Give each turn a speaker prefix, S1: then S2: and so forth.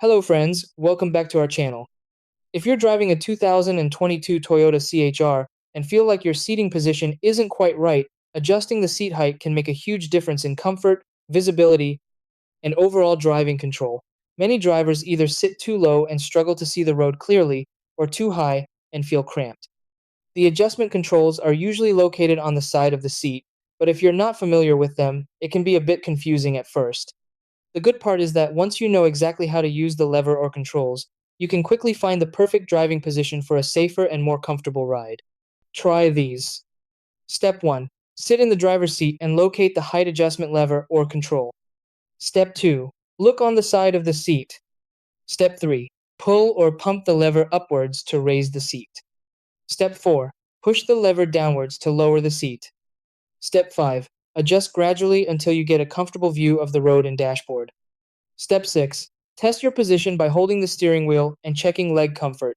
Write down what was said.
S1: Hello friends, welcome back to our channel. If you're driving a 2022 Toyota CHR and feel like your seating position isn't quite right, adjusting the seat height can make a huge difference in comfort, visibility, and overall driving control. Many drivers either sit too low and struggle to see the road clearly, or too high and feel cramped. The adjustment controls are usually located on the side of the seat, but if you're not familiar with them, it can be a bit confusing at first. The good part is that once you know exactly how to use the lever or controls, you can quickly find the perfect driving position for a safer and more comfortable ride. Try these. Step 1. Sit in the driver's seat and locate the height adjustment lever or control. Step 2. Look on the side of the seat. Step 3. Pull or pump the lever upwards to raise the seat. Step 4. Push the lever downwards to lower the seat. Step 5. Adjust gradually until you get a comfortable view of the road and dashboard. Step 6. Test your position by holding the steering wheel and checking leg comfort.